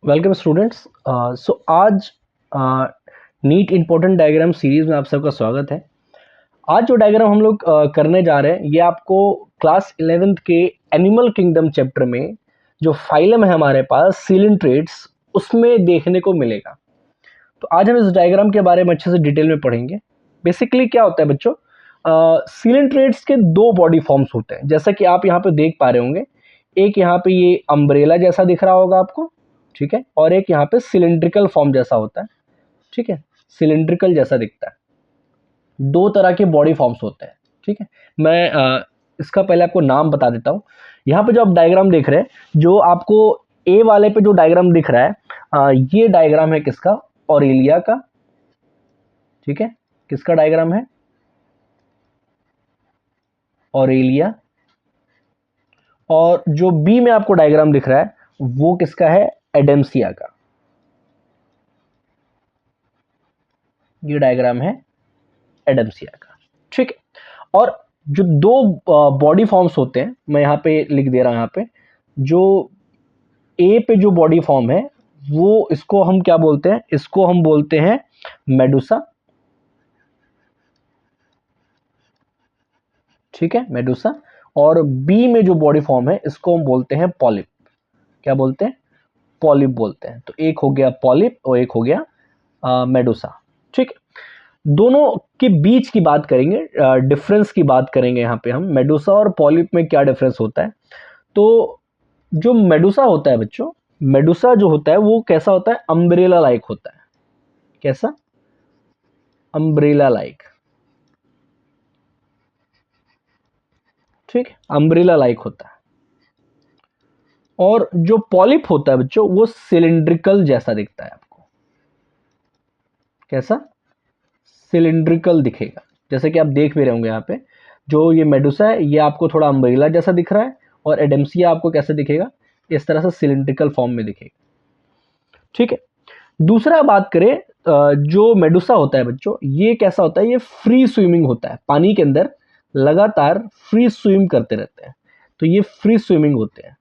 Welcome students. सो आज NEET important diagram series में आप सबका स्वागत है। आज जो डायग्राम हम लोग करने जा रहे हैं ये आपको क्लास 11th के एनिमल किंगडम चैप्टर में जो फाइलम है हमारे पास सिलिंट्रेट्स उसमें देखने को मिलेगा। तो आज हम इस डायग्राम के बारे में अच्छे से डिटेल में पढ़ेंगे। बेसिकली क्या होता है बच्चों, सिलिंट्रेट्स के दो बॉडी फॉर्म्स होते हैं जैसा कि आप यहाँ पे देख पा रहे होंगे। एक यहाँ पे ये अम्ब्रेला जैसा दिख रहा होगा आपको, ठीक है, और एक यहाँ पे सिलिंड्रिकल फॉर्म जैसा होता है, ठीक है, सिलिंड्रिकल जैसा दिखता है। दो तरह के बॉडी फॉर्म्स होते हैं, ठीक है। मैं इसका पहले आपको नाम बता देता हूँ। यहाँ पे जो आप डायग्राम देख रहे हैं, जो आपको ए वाले पे जो डायग्राम दिख रहा है, ये डायग्राम है किसका, ऑरेलिया का, ठीक है। किसका डायग्राम है, ऑरेलिया। और जो बी में आपको डायग्राम दिख रहा है वो किसका है, एडेम्सिया का। ये डायग्राम है एडेम्सिया का, ठीक है। और जो दो बॉडी फॉर्म्स होते हैं, मैं यहाँ पे लिख दे रहा हूँ, यहाँ पे जो ए पे जो बॉडी फॉर्म है वो, इसको हम क्या बोलते हैं, इसको हम बोलते हैं मेडुसा, ठीक है, मेडुसा। और बी में जो बॉडी फॉर्म है इसको हम बोलते हैं पॉलिप। क्या बोलते हैं, पॉलिप बोलते हैं। तो एक हो गया पॉलिप और एक हो गया मेडुसा, ठीक है। दोनों के बीच की बात करेंगे, डिफरेंस की बात करेंगे यहाँ पे हम, मेडुसा और पॉलिप में क्या डिफरेंस होता है। तो जो मेडुसा होता है बच्चों, मेडुसा जो होता है वो कैसा होता है, अम्ब्रेला लाइक होता है। कैसा, अम्ब्रेला लाइक, ठीक है, अम्ब्रेला लाइक होता है। और जो पॉलिप होता है बच्चों वो सिलिंड्रिकल जैसा दिखता है आपको। कैसा, सिलिंड्रिकल दिखेगा। जैसे कि आप देख भी रहे होंगे यहाँ पे, जो ये मेडुसा है ये आपको थोड़ा अम्ब्रेला जैसा दिख रहा है, और एडेम्सिया आपको कैसे दिखेगा, इस तरह से सिलिंड्रिकल फॉर्म में दिखेगा, ठीक है। दूसरा बात करें, जो मेडुसा होता है बच्चों, ये कैसा होता है, ये फ्री स्विमिंग होता है, पानी के अंदर लगातार फ्री स्विम करते रहते हैं। तो ये फ्री स्विमिंग होते हैं,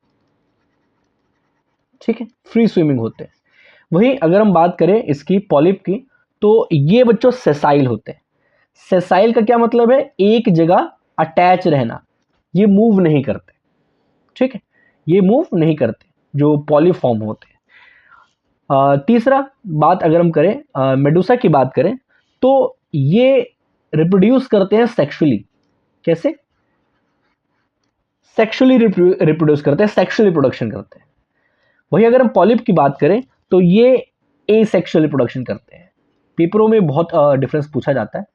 ठीक है, फ्री स्विमिंग होते हैं। वहीं अगर हम बात करें इसकी पॉलिप की, तो ये बच्चों सेसाइल होते हैं। सेसाइल का क्या मतलब है, एक जगह अटैच रहना, ये मूव नहीं करते, ठीक है, ये मूव नहीं करते जो पॉलीफॉर्म होते हैं। तीसरा बात अगर हम करें मेडुसा की बात करें, तो ये रिप्रोड्यूस करते हैं सेक्सुअली। कैसे, सेक्सुअली रिप्रोड्यूस करते हैं, सेक्सुअली प्रोडक्शन करते हैं। वही अगर हम पॉलिप की बात करें तो ये एसेक्सुअली प्रोडक्शन करते हैं। पेपरों में बहुत डिफरेंस पूछा जाता है,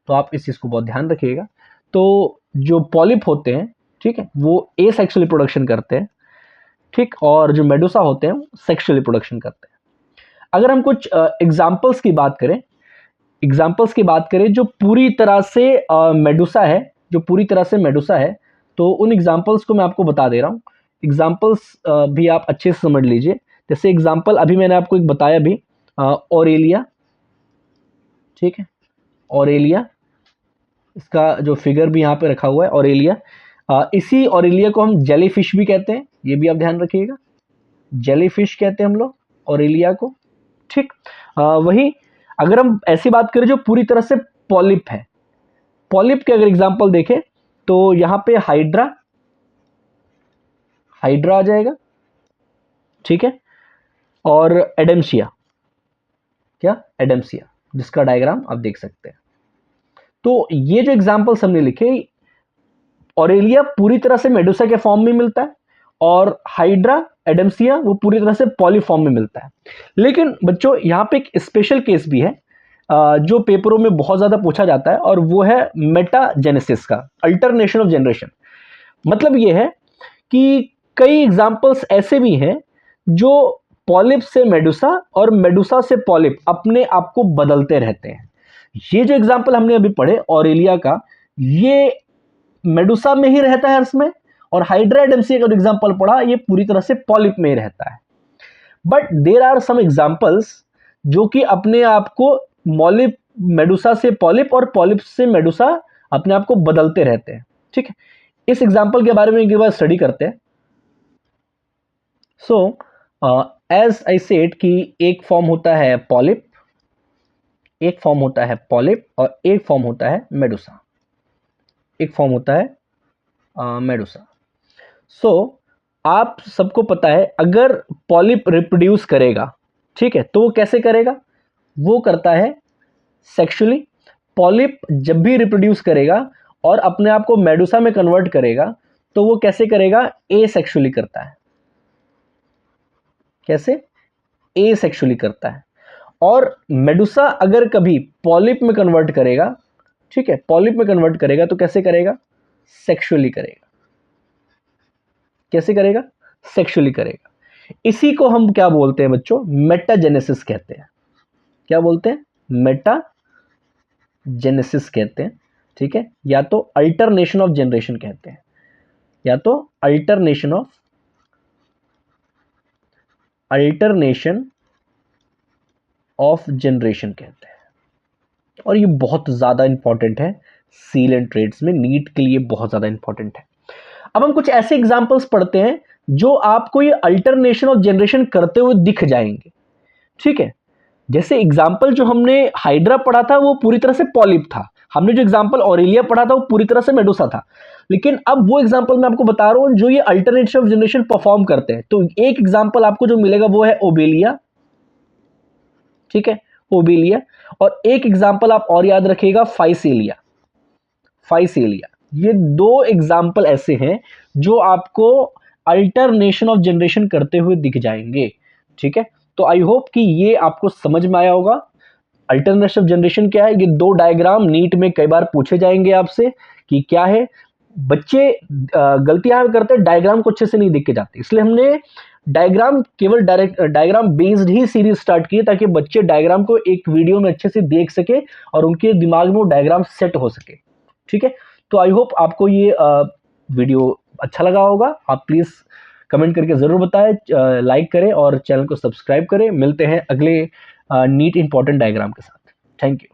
तो आप इस चीज़ को बहुत ध्यान रखिएगा। तो जो पॉलिप होते हैं, ठीक है, वो एसेक्सुअली प्रोडक्शन करते हैं, ठीक, और जो मेडुसा होते हैं सेक्सुअली प्रोडक्शन करते हैं। अगर हम कुछ एग्जाम्पल्स की बात करें, जो पूरी तरह से मेडुसा है, जो पूरी तरह से मेडुसा है, तो उन एग्जाम्पल्स को मैं आपको बता दे रहा हूँ। एग्जाम्पल्स भी आप अच्छे से समझ लीजिए। जैसे एग्जाम्पल अभी मैंने आपको एक बताया भी, ऑरेलिया, ठीक है, ऑरेलिया, इसका जो फिगर भी यहाँ पे रखा हुआ है ऑरेलिया। इसी ऑरेलिया को हम जेलीफिश भी कहते हैं, ये भी आप ध्यान रखिएगा, जेलीफिश कहते हैं हम लोग ऑरेलिया को, ठीक। वही अगर हम ऐसी बात करें जो पूरी तरह से पॉलिप है, पॉलिप के अगर एग्जांपल देखें तो यहाँ पे हाइड्रा, हाइड्रा आ जाएगा, ठीक है, और एडेम्सिया, क्या, एडेम्सिया, जिसका डायग्राम आप देख सकते हैं। तो ये जो एग्जांपल्स हमने लिखे, ऑरेलिया पूरी तरह से मेडुसा के फॉर्म में मिलता है, और हाइड्रा, एडेम्सिया वो पूरी तरह से पॉलीफॉर्म में मिलता है। लेकिन बच्चों यहाँ पे एक स्पेशल केस भी है जो पेपरों में बहुत ज़्यादा पूछा जाता है, और वो है मेटाजेनेसिस का, अल्टरनेशन ऑफ जनरेशन। मतलब ये है कि कई एग्जाम्पल्स ऐसे भी हैं जो पॉलिप से मेडुसा और मेडुसा से पॉलिप अपने आप को बदलते रहते हैं। ये जो एग्जाम्पल हमने अभी पढ़े ऑरेलिया का, ये मेडुसा में ही रहता है इसमें, और हाइड्रा एडेम्सिया का जो एग्जाम्पल पढ़ा ये पूरी तरह से पॉलिप में ही रहता है। But there are some examples जो कि अपने आप को मॉलिप, मेडुसा से पॉलिप और पॉलिप से मेडुसा अपने आप को बदलते रहते हैं, ठीक है। इस एग्जाम्पल के बारे में एक बार स्टडी करते हैं। सो एज आई सेड कि एक फॉर्म होता है पॉलिप, एक फॉर्म होता है पॉलिप और एक फॉर्म होता है मेडुसा, एक फॉर्म होता है मेडुसा। सो आप सबको पता है अगर पॉलिप रिप्रोड्यूस करेगा, ठीक है, तो वो कैसे करेगा? वो करता है सेक्सुअली। पॉलिप जब भी रिप्रोड्यूस करेगा और अपने आप को मेडुसा में कन्वर्ट करेगा तो वो कैसे करेगा? एसेक्सुअली करता है। कैसे? एसेक्सुअली करता है। और मेडुसा अगर कभी पॉलिप में कन्वर्ट करेगा, ठीक है, पॉलिप में कन्वर्ट करेगा तो कैसे करेगा? सेक्सुअली करेगा। कैसे करेगा? सेक्सुअली करेगा। इसी को हम क्या बोलते हैं बच्चों? मेटाजेनेसिस कहते हैं। क्या बोलते हैं? मेटाजेनेसिस कहते हैं, ठीक है, या तो अल्टरनेशन ऑफ जनरेशन कहते हैं, या तो अल्टरनेशन ऑफ जनरेशन कहते हैं। और ये बहुत ज़्यादा इंपॉर्टेंट है सील एंड ट्रेड्स में, नीट के लिए बहुत ज़्यादा इंपॉर्टेंट है। अब हम कुछ ऐसे एग्जाम्पल्स पढ़ते हैं जो आपको ये अल्टरनेशन ऑफ जनरेशन करते हुए दिख जाएंगे, ठीक है। जैसे एग्जाम्पल जो हमने हाइड्रा पढ़ा था वो पूरी तरह से पॉलिप था, हमने जो एग्जाम्पल ऑरेलिया पढ़ा था वो पूरी तरह से मेडुसा था। लेकिन अब वो एग्जाम्पल मैं आपको बता रहा हूं जो ये अल्टरनेशन ऑफ जनरेशन परफॉर्म करते हैं। तो एक एग्जाम्पल आपको जो मिलेगा वो है ओबेलिया, ठीक है, ओबेलिया। और एक एग्जाम्पल आप और याद रखिएगा, फाइसेलिया। फाइसेलिया, ये दो एग्जाम्पल ऐसे हैं जो आपको अल्टरनेशन ऑफ जनरेशन करते हुए दिख जाएंगे, ठीक है। तो आई होप कि ये आपको समझ में आया होगा। अल्टरनेशन ऑफ जनरेशन क्या है? ये दो डायग्राम नीट में कई बार पूछे जाएंगे आपसे कि क्या है। बच्चे गलतियां करते हैं, डायग्राम को अच्छे से नहीं देख के जाते, इसलिए हमने डायग्राम केवल डायग्राम बेस्ड ही सीरीज स्टार्ट की ताकि बच्चे डायग्राम को एक वीडियो में अच्छे से देख सके और उनके दिमाग में वो डायग्राम सेट हो सके, ठीक है। तो आई होप आपको ये वीडियो अच्छा लगा होगा। आप प्लीज़ कमेंट करके ज़रूर बताएं, लाइक करें और चैनल को सब्सक्राइब करें। मिलते हैं अगले नीट इंपॉर्टेंट डायग्राम के साथ। Thank you.